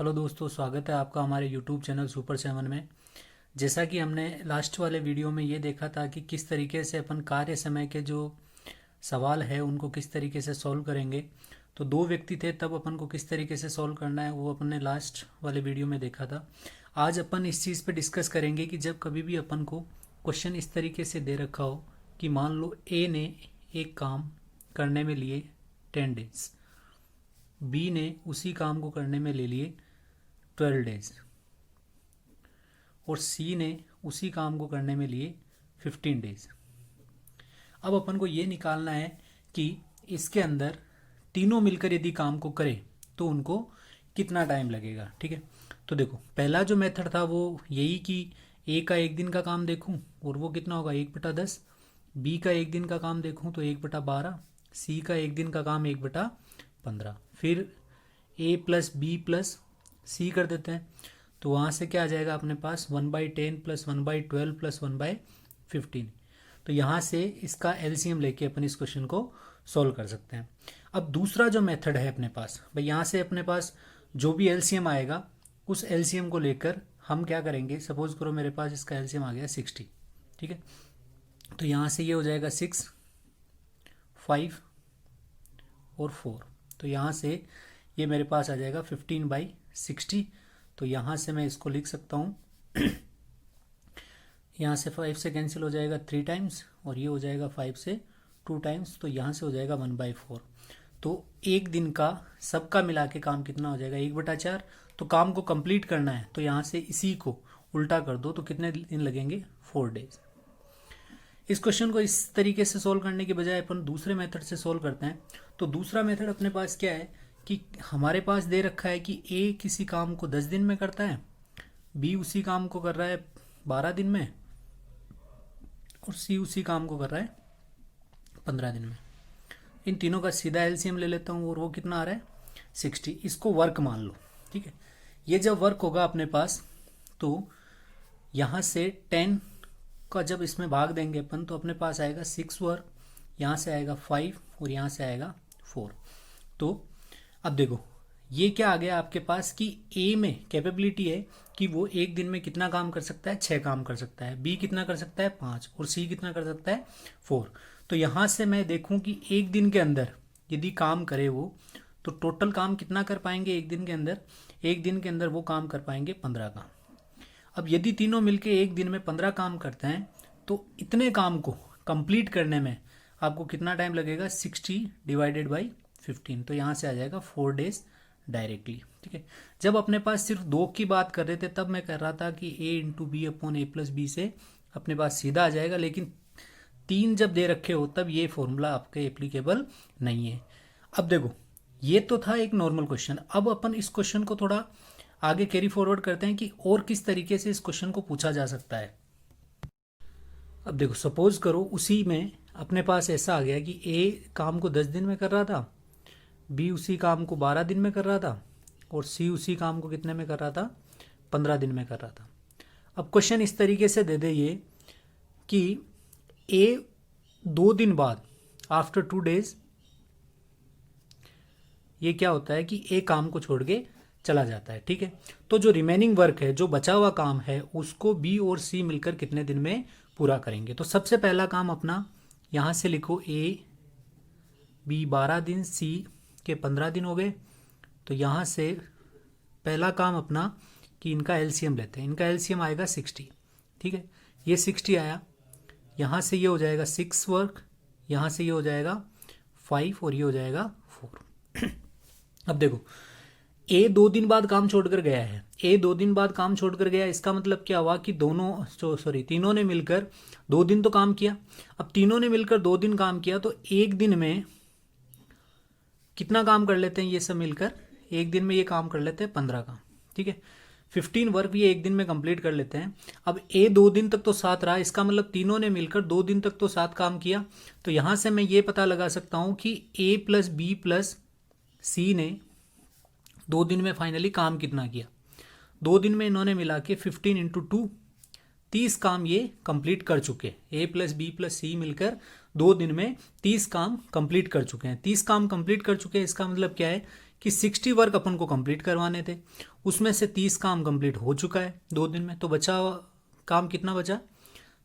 Hello दोस्तों, स्वागत है आपका हमारे यूट्यूब चैनल सुपर 7 में। जैसा कि हमने लास्ट वाले वीडियो में ये देखा था कि किस तरीके से अपन कार्य समय के जो सवाल है उनको किस तरीके से सॉल्व करेंगे। तो दो व्यक्ति थे, तब अपन को किस तरीके से सॉल्व करना है वो अपन ने लास्ट वाले वीडियो में देखा था। आज अपन इस चीज़ पे डिस्कस करेंगे कि जब कभी भी अपन को क्वेश्चन इस तरीके से दे रखा हो कि मान लो ए ने एक काम करने में लिए 10 डेज, बी ने उसी काम को करने में ले लिए 12 डेज और सी ने उसी काम को करने में लिए 15 डेज। अब अपन को ये निकालना है कि इसके अंदर तीनों मिलकर यदि काम को करें तो उनको कितना टाइम लगेगा। ठीक है, तो देखो पहला जो मेथड था वो यही कि ए का एक दिन का काम देखूं और वो कितना होगा 1/10, बी का एक दिन का काम देखूं तो 1/12, सी का एक दिन का काम 1/15, फिर ए प्लस बी प्लस सी कर देते हैं। तो वहाँ से क्या आ जाएगा अपने पास 1/10 प्लस 1/12 प्लस 1/15। तो यहाँ से इसका एलसीएम लेके अपन इस क्वेश्चन को सॉल्व कर सकते हैं। अब दूसरा जो मेथड है अपने पास, भाई यहाँ से अपने पास जो भी एलसीएम आएगा उस एलसीएम को लेकर हम क्या करेंगे। सपोज करो मेरे पास इसका एलसीएम आ गया 60। ठीक है, तो यहाँ से ये हो जाएगा 6, 5 और 4। तो यहाँ से ये मेरे पास आ जाएगा 15/60। तो यहाँ से मैं इसको लिख सकता हूँ यहाँ से 5 से कैंसिल हो जाएगा 3 टाइम्स और ये हो जाएगा 5 से 2 टाइम्स। तो यहाँ से हो जाएगा 1/4। तो एक दिन का सबका मिला के काम कितना हो जाएगा 1/4। तो काम को कंप्लीट करना है तो यहाँ से इसी को उल्टा कर दो तो कितने दिन लगेंगे 4 डेज। इस क्वेश्चन को इस तरीके से सोल्व करने के बजाय अपन दूसरे मेथड से सोल्व करते हैं। तो दूसरा मेथड अपने पास क्या है कि हमारे पास दे रखा है कि ए किसी काम को 10 दिन में करता है, बी उसी काम को कर रहा है 12 दिन में और सी उसी काम को कर रहा है 15 दिन में। इन तीनों का सीधा एलसीएम ले लेता हूँ और वो कितना आ रहा है 60। इसको वर्क मान लो। ठीक है, ये जब वर्क होगा अपने पास तो यहाँ से 10 का जब इसमें भाग देंगे अपन तो अपने पास आएगा 6 वर्क, यहाँ से आएगा 5 और यहाँ से आएगा 4। तो अब देखो ये क्या आ गया आपके पास कि ए में कैपेबिलिटी है कि वो एक दिन में कितना काम कर सकता है 6 काम कर सकता है, बी कितना कर सकता है 5 और सी कितना कर सकता है 4। तो यहाँ से मैं देखूं कि एक दिन के अंदर यदि काम करे वो तो टोटल काम कितना कर पाएंगे एक दिन के अंदर। एक दिन के अंदर वो काम कर पाएंगे 15 काम। अब यदि तीनों मिलके एक दिन में 15 काम करते हैं तो इतने काम को कंप्लीट करने में आपको कितना टाइम लगेगा 60/15। तो यहाँ से आ जाएगा 4 डेज डायरेक्टली। ठीक है, जब अपने पास सिर्फ 2 की बात कर रहे थे तब मैं कर रहा था कि a/b/a+b से अपने पास सीधा आ जाएगा, लेकिन 3 जब दे रखे हो तब ये फॉर्मूला आपके एप्लीकेबल नहीं है। अब देखो ये तो था एक नॉर्मल क्वेश्चन। अब अपन इस क्वेश्चन को थोड़ा आगे कैरी फॉरवर्ड करते हैं कि और किस तरीके से इस क्वेश्चन को पूछा जा सकता है। अब देखो सपोज करो उसी में अपने पास ऐसा आ गया कि ए काम को 10 दिन में कर रहा था, बी उसी काम को 12 दिन में कर रहा था और सी उसी काम को कितने में कर रहा था 15 दिन में कर रहा था। अब क्वेश्चन इस तरीके से दे दे ये कि ए 2 दिन बाद आफ्टर 2 डेज ये क्या होता है कि ए काम को छोड़ के चला जाता है। ठीक है, तो जो रिमेनिंग वर्क है, जो बचा हुआ काम है, उसको बी और सी मिलकर कितने दिन में पूरा करेंगे। तो सबसे पहला काम अपना यहाँ से लिखो ए बी 12 दिन, सी के 15 दिन हो गए। तो यहाँ से पहला काम अपना कि इनका एलसीएम लेते हैं। इनका एलसीएम आएगा 60। ठीक है, ये 60 आया, यहाँ से ये हो जाएगा 6 वर्क, यहाँ से ये हो जाएगा 5 और ये हो जाएगा 4। अब देखो ए 2 दिन बाद काम छोड़कर गया है, ए 2 दिन बाद काम छोड़कर गया, इसका मतलब क्या हुआ कि तीनों ने मिलकर 2 दिन तो काम किया। अब तीनों ने मिलकर 2 दिन काम किया तो एक दिन में कितना काम कर लेते हैं ये सब मिलकर, एक दिन में ये काम कर लेते हैं 15 काम। ठीक है, 15 वर्क ये एक दिन में कंप्लीट कर लेते हैं। अब ए 2 दिन तक तो साथ रहा, इसका मतलब तीनों ने मिलकर 2 दिन तक तो साथ काम किया। तो यहाँ से मैं ये पता लगा सकता हूँ कि ए प्लस बी प्लस सी ने 2 दिन में फाइनली काम कितना किया। 2 दिन में इन्होंने मिला के 15 × 2 30 काम ये कंप्लीट कर चुके। ए प्लस बी प्लस सी मिलकर 2 दिन में 30 काम कंप्लीट कर चुके हैं। 30 काम कंप्लीट कर चुके हैं, इसका मतलब क्या है कि 60 वर्क अपन को कंप्लीट करवाने थे, उसमें से 30 काम कंप्लीट हो चुका है 2 दिन में, तो बचा काम कितना बचा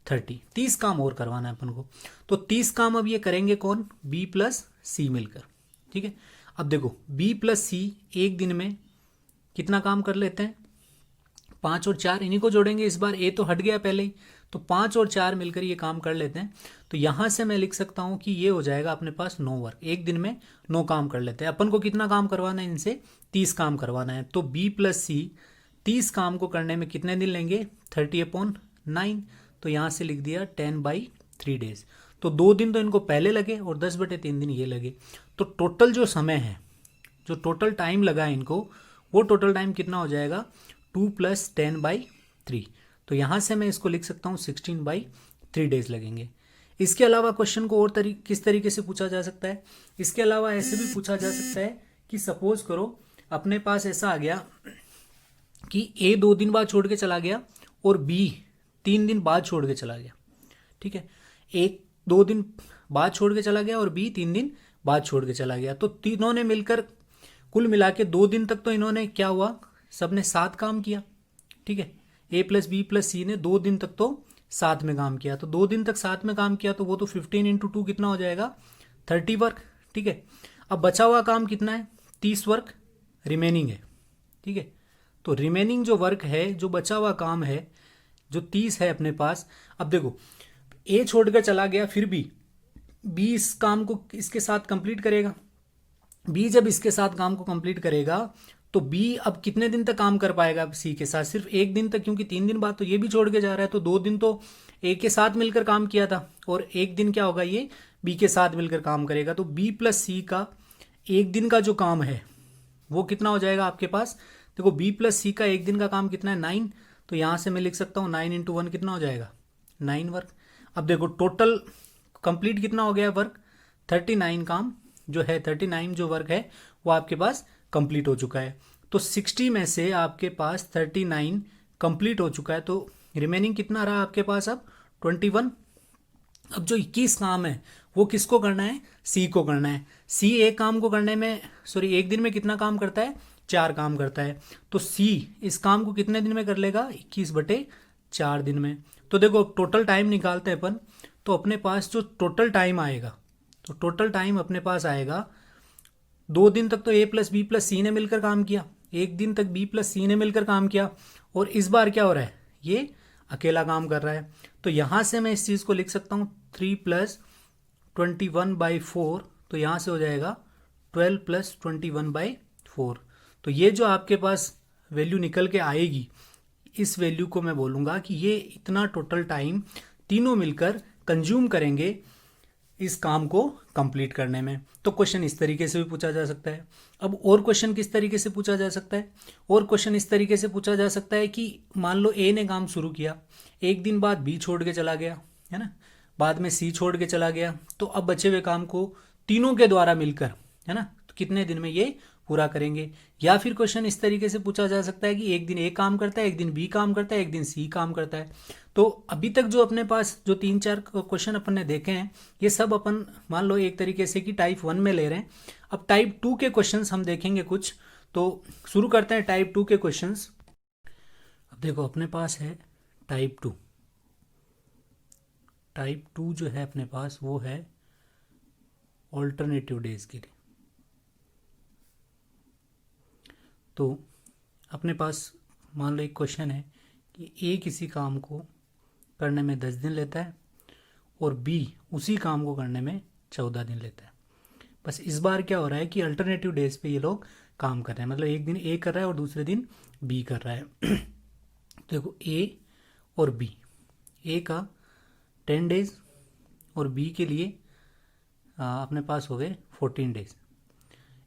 30। 30 काम और करवाना है अपन को, तो 30 काम अब ये करेंगे कौन, बी प्लस सी मिलकर। ठीक है, अब देखो बी प्लस सी एक दिन में कितना काम कर लेते हैं, 5 और 4, इन्हीं को जोड़ेंगे इस बार, ए तो हट गया पहले ही, तो 5 और 4 मिलकर ये काम कर लेते हैं। तो यहाँ से मैं लिख सकता हूँ कि ये हो जाएगा अपने पास 9 वर्क, एक दिन में 9 काम कर लेते हैं। अपन को कितना काम करवाना है इनसे, 30 काम करवाना है। तो बी प्लस सी 30 काम को करने में कितने दिन लेंगे, 30/9, तो यहाँ से लिख दिया 10/3 डेज। तो 2 दिन तो इनको पहले लगे और 10/3 दिन ये लगे। तो टोटल जो समय है, जो टोटल टाइम लगा है इनको, वो टोटल टाइम कितना हो जाएगा 2 + 10/3। तो यहाँ से मैं इसको लिख सकता हूँ 16/3 डेज लगेंगे। इसके अलावा क्वेश्चन को और किस तरीके से पूछा जा सकता है, इसके अलावा ऐसे भी पूछा जा सकता है कि सपोज करो अपने पास ऐसा आ गया कि ए 2 दिन बाद छोड़ के चला गया और बी 3 दिन बाद छोड़ के चला गया। ठीक है, एक 2 दिन बाद छोड़ के चला गया और बी 3 दिन बाद छोड़ के चला गया। तो तीनों ने मिलकर कुल मिला के 2 दिन तक तो इन्होंने क्या हुआ, सबने 7 काम किया। ठीक है, ए प्लस बी प्लस सी ने 2 दिन तक तो साथ में काम किया। तो 2 दिन तक साथ में काम किया तो वो तो 15 × 2 कितना हो जाएगा 30 वर्क। ठीक है, अब बचा हुआ काम कितना है, 30 वर्क रिमेनिंग है। ठीक है, तो रिमेनिंग जो वर्क है, जो बचा हुआ काम है, जो 30 है अपने पास। अब देखो ए छोड़कर चला गया, फिर भी बी इस काम को इसके साथ कंप्लीट करेगा। बी जब इसके साथ काम को कंप्लीट करेगा तो बी अब कितने दिन तक काम कर पाएगा सी के साथ, सिर्फ 1 दिन तक, क्योंकि 3 दिन बाद तो ये भी छोड़ के जा रहा है। तो 2 दिन तो ए के साथ मिलकर काम किया था और 1 दिन क्या होगा, ये बी के साथ मिलकर काम करेगा। तो बी प्लस सी का 1 दिन का जो काम है वो कितना हो जाएगा आपके पास, देखो बी प्लस सी का 1 दिन का काम कितना है 9, तो यहाँ से मैं लिख सकता हूँ 9 × 1 कितना हो जाएगा 9 वर्क। अब देखो टोटल कंप्लीट कितना हो गया वर्क, 39 काम जो है, 39 जो वर्क है वो आपके पास कंप्लीट हो चुका है। तो 60 में से आपके पास 39 कंप्लीट हो चुका है, तो रिमेनिंग कितना रहा आपके पास अब 21। अब जो 21 काम है वो किसको करना है, सी को करना है। सी एक काम को करने में, सॉरी, 1 दिन में कितना काम करता है, 4 काम करता है। तो सी इस काम को कितने दिन में कर लेगा, 21/4 दिन में। तो देखो टोटल टाइम निकालते हैं अपन, तो अपने पास जो टोटल टाइम आएगा, तो टोटल टाइम अपने पास आएगा, 2 दिन तक तो ए प्लस बी प्लस सी ने मिलकर काम किया, 1 दिन तक बी प्लस सी ने मिलकर काम किया, और इस बार क्या हो रहा है, ये अकेला काम कर रहा है। तो यहाँ से मैं इस चीज़ को लिख सकता हूँ 3 + 21/4, तो यहाँ से हो जाएगा 12 + 21/4। तो ये जो आपके पास वैल्यू निकल के आएगी, इस वैल्यू को मैं बोलूँगा कि ये इतना टोटल टाइम तीनों मिलकर कंज्यूम करेंगे इस काम को कंप्लीट करने में। तो क्वेश्चन इस तरीके से भी पूछा जा सकता है। अब और क्वेश्चन किस तरीके से पूछा जा सकता है, और क्वेश्चन इस तरीके से पूछा जा सकता है कि मान लो ए ने काम शुरू किया, 1 दिन बाद बी छोड़ के चला गया, है ना, बाद में सी छोड़ के चला गया, तो अब बचे हुए काम को तीनों के द्वारा मिलकर, है ना, तो कितने दिन में ये पूरा करेंगे। या फिर क्वेश्चन इस तरीके से पूछा जा सकता है कि 1 दिन ए काम करता है, 1 दिन बी काम करता है, 1 दिन सी काम करता है। तो अभी तक जो अपने पास जो 3-4 क्वेश्चन अपन ने देखे हैं, ये सब अपन मान लो एक तरीके से कि टाइप 1 में ले रहे हैं। अब टाइप 2 के क्वेश्चंस हम देखेंगे कुछ, तो शुरू करते हैं टाइप 2 के क्वेश्चंस। अब देखो अपने पास है टाइप 2। टाइप 2 जो है अपने पास वो है ऑल्टरनेटिव डेज के लिए। तो अपने पास मान लो एक क्वेश्चन है कि ए किसी काम को करने में 10 दिन लेता है और बी उसी काम को करने में 14 दिन लेता है। बस इस बार क्या हो रहा है कि अल्टरनेटिव डेज पे ये लोग काम कर रहे हैं, मतलब एक दिन ए कर रहा है और दूसरे दिन बी कर रहा है। देखो ए और बी, ए का 10 डेज और बी के लिए अपने पास हो गए 14 डेज।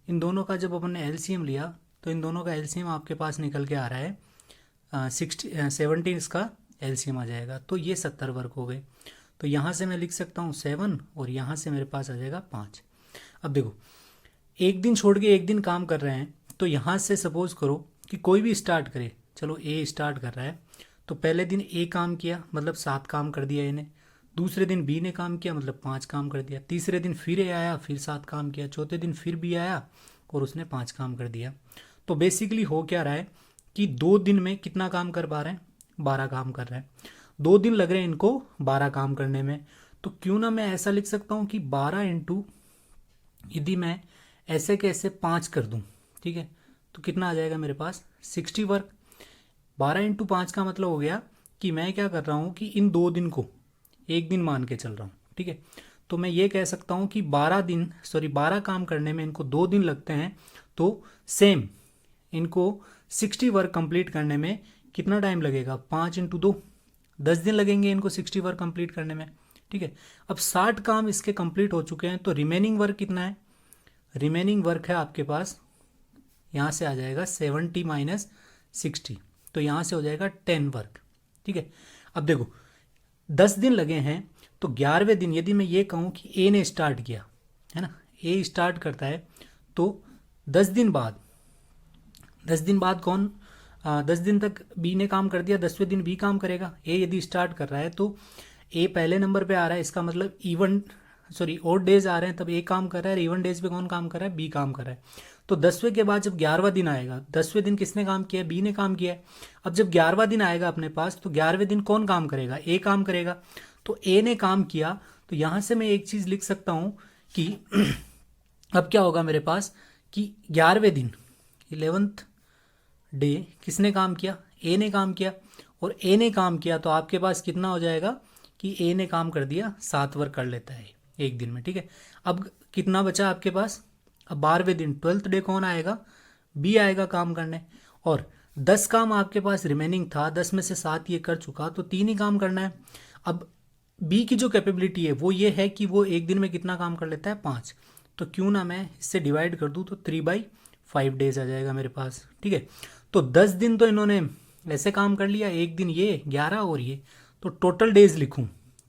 इन दोनों का जब अपन ने एलसीएम लिया तो इन दोनों का एलसीएम आपके पास निकल के आ रहा है 17 इसका एलसीएम आ जाएगा, तो ये 70 वर्क हो गए। तो यहाँ से मैं लिख सकता हूँ 7 और यहाँ से मेरे पास आ जाएगा 5। अब देखो 1 दिन छोड़ के 1 दिन काम कर रहे हैं, तो यहाँ से सपोज करो कि कोई भी स्टार्ट करे, चलो ए स्टार्ट कर रहा है, तो पहले दिन ए काम किया मतलब 7 काम कर दिया इन्हें, दूसरे दिन बी ने काम किया मतलब 5 काम कर दिया, तीसरे दिन फिर ए आया फिर 7 काम किया, चौथे दिन फिर बी आया और उसने 5 काम कर दिया। तो बेसिकली हो क्या रहा है कि 2 दिन में कितना काम कर पा रहे हैं, 12 काम कर रहे हैं। 2 दिन लग रहे हैं इनको 12 काम करने में। तो क्यों ना मैं ऐसा लिख सकता हूँ कि 12 इंटू, यदि मैं ऐसे कैसे 5 कर दूँ, ठीक है, तो कितना आ जाएगा मेरे पास 60 वर्क। 12 इंटू 5 का मतलब हो गया कि मैं क्या कर रहा हूँ कि इन 2 दिन को 1 दिन मान के चल रहा हूँ, ठीक है। तो मैं ये कह सकता हूँ कि 12 काम करने में इनको 2 दिन लगते हैं। तो सेम इनको 60 वर्क कंप्लीट करने में कितना टाइम लगेगा, 5 इंटू 2, 10 दिन लगेंगे इनको 60 वर्क कंप्लीट करने में, ठीक है। अब 60 काम इसके कंप्लीट हो चुके हैं, तो रिमेनिंग वर्क कितना है, रिमेनिंग वर्क है आपके पास, यहाँ से आ जाएगा 70 माइनस 60, तो यहाँ से हो जाएगा 10 वर्क, ठीक है। अब देखो 10 दिन लगे हैं, तो 11वें दिन यदि मैं ये कहूँ कि ए ने स्टार्ट किया, है ना, ए स्टार्ट करता है, तो 10 दिन बाद 10 दिन तक बी ने काम कर दिया, 10वें दिन बी काम करेगा। ए यदि स्टार्ट कर रहा है तो ए पहले नंबर पे आ रहा है, इसका मतलब ऑड डेज आ रहे हैं तब ए काम कर रहा है, इवन डेज पे कौन काम कर रहा है, बी काम कर रहा है। तो 10वें के बाद जब 11वां दिन आएगा, 10वें दिन किसने काम किया है, बी ने काम किया है। अब जब 11वां दिन आएगा अपने पास, तो 11वें दिन कौन काम करेगा, ए काम करेगा। तो ए ने काम किया, तो यहाँ से मैं एक चीज़ लिख सकता हूँ कि अब क्या होगा मेरे पास कि 11वें दिन 11th डे किसने काम किया, ए ने काम किया। और ए ने काम किया तो आपके पास कितना हो जाएगा कि ए ने काम कर दिया, 7 वर्क कर लेता है एक दिन में, ठीक है। अब कितना बचा आपके पास, अब 12वें दिन 12th डे कौन आएगा, बी आएगा काम करने। और 10 काम आपके पास रिमेनिंग था, 10 में से 7 ये कर चुका, तो 3 ही काम करना है। अब बी की जो कैपेबिलिटी है वो ये है कि वो एक दिन में कितना काम कर लेता है, 5। तो क्यों ना मैं इससे डिवाइड कर दूँ, तो 3/5 डेज आ जाएगा मेरे पास, ठीक है। तो 10 दिन तो इन्होंने ऐसे काम कर लिया, एक दिन ये 11 और ये, तो टोटल डेज लिखूं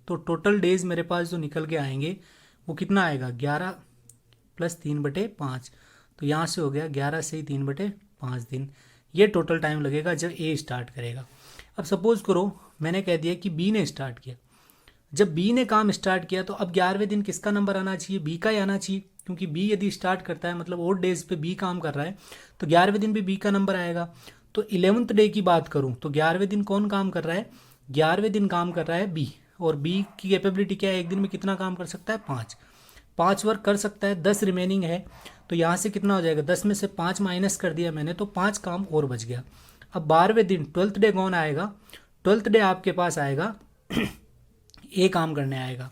तो टोटल डेज मेरे पास जो निकल के आएंगे वो कितना आएगा, 11 + 3/5। तो यहाँ से हो गया 11 से ही 3/5 दिन, ये टोटल टाइम लगेगा जब ए स्टार्ट करेगा। अब सपोज करो मैंने कह दिया कि बी ने स्टार्ट किया, जब बी ने काम स्टार्ट किया तो अब 11वें दिन किसका नंबर आना चाहिए, बी का ही आना चाहिए, क्योंकि बी यदि स्टार्ट करता है मतलब ओड डेज पे बी काम कर रहा है, तो 11वें दिन भी बी का नंबर आएगा। तो 11th डे की बात करूं तो 11वें दिन कौन काम कर रहा है, 11वें दिन काम कर रहा है बी। और बी की कैपेबिलिटी क्या है, एक दिन में कितना काम कर सकता है, 5 वर्क कर सकता है, 10 रिमेनिंग है। तो यहाँ से कितना हो जाएगा, 10 में से 5 माइनस कर दिया मैंने, तो 5 काम और बच गया। अब 12वें दिन 12th डे कौन आएगा, 12th डे आपके पास आएगा ए काम करने आएगा।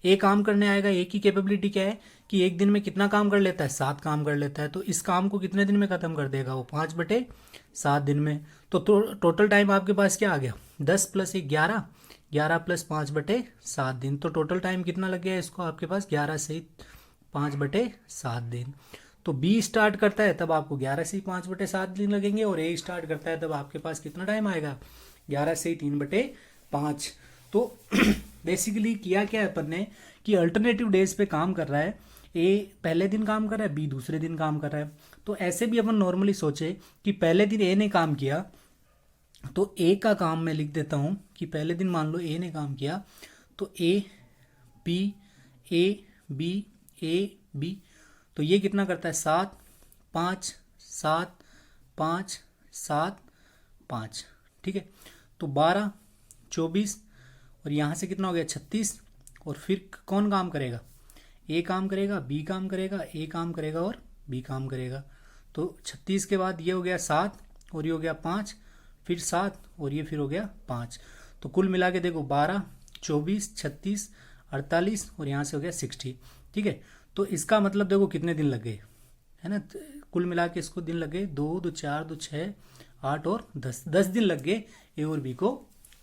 ए काम करने आएगा, ए की कैपेबिलिटी क्या है कि एक दिन में कितना काम कर लेता है, 7 काम कर लेता है। तो इस काम को कितने दिन में ख़त्म कर देगा वो, 5/7 दिन में। तो टोटल टाइम आपके पास क्या आ गया, 10 + 1 11, 11 + 5/7 दिन। तो टोटल टाइम कितना लग गया इसको आपके पास, 11 से 5/7 दिन। तो बी स्टार्ट करता है तब आपको 11 से 5/7 दिन लगेंगे, और ए स्टार्ट करता है तब आपके पास कितना टाइम आएगा, 11 से 3/5। तो बेसिकली किया क्या है अपन ने कि अल्टरनेटिव डेज पे काम कर रहा है, ए पहले दिन काम कर रहा है, बी दूसरे दिन काम कर रहा है। तो ऐसे भी अपन नॉर्मली सोचे कि पहले दिन ए ने काम किया, तो ए का काम मैं लिख देता हूँ कि पहले दिन मान लो ए ने काम किया, तो ए बी ए बी, तो ये कितना करता है, 7 5 7 5 7 5, ठीक है। तो 12 24 और यहाँ से कितना हो गया, 36। और फिर कौन काम करेगा, ए काम करेगा, बी काम करेगा, ए काम करेगा और बी काम करेगा। तो 36 के बाद ये हो गया 7 और ये हो गया 5, फिर 7 और ये फिर हो गया 5। तो कुल मिला के देखो 12 24 36 48 और यहाँ से हो गया 60, ठीक है। तो इसका मतलब देखो कितने दिन लग गए, है ना, कुल मिला के इसको दिन लग गए 2 2 4 2 6 8 और 10 दिन लग गए ए और बी को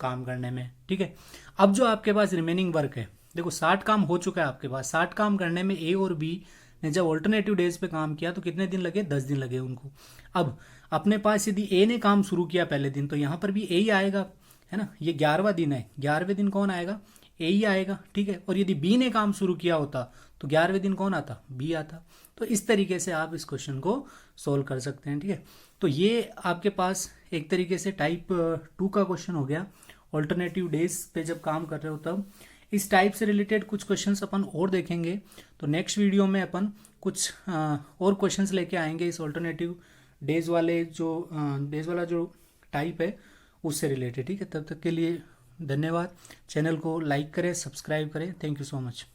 काम करने में, ठीक है। अब जो आपके पास रिमेनिंग वर्क है, देखो 60 काम हो चुका है आपके पास, 60 काम करने में ए और बी ने जब ऑल्टरनेटिव डेज पे काम किया तो कितने दिन लगे, 10 दिन लगे उनको। अब अपने पास यदि ए ने काम शुरू किया पहले दिन, तो यहाँ पर भी ए ही आएगा, है ना, ये 11वां दिन है, 11वें दिन कौन आएगा, ए ही आएगा, ठीक है। और यदि बी ने काम शुरू किया होता तो 11वें दिन कौन आता, बी आता। तो इस तरीके से आप इस क्वेश्चन को सोल्व कर सकते हैं, ठीक है। तो ये आपके पास एक तरीके से टाइप 2 का क्वेश्चन हो गया, ऑल्टरनेटिव डेज पे जब काम कर रहे हो तब। इस टाइप से रिलेटेड कुछ क्वेश्चंस अपन और देखेंगे। तो नेक्स्ट वीडियो में अपन कुछ और क्वेश्चंस लेके आएंगे इस ऑल्टरनेटिव डेज वाले जो डेज वाला जो टाइप है उससे रिलेटेड। ठीक है, तब तक के लिए धन्यवाद। चैनल को लाइक करें, सब्सक्राइब करें। Thank you so much.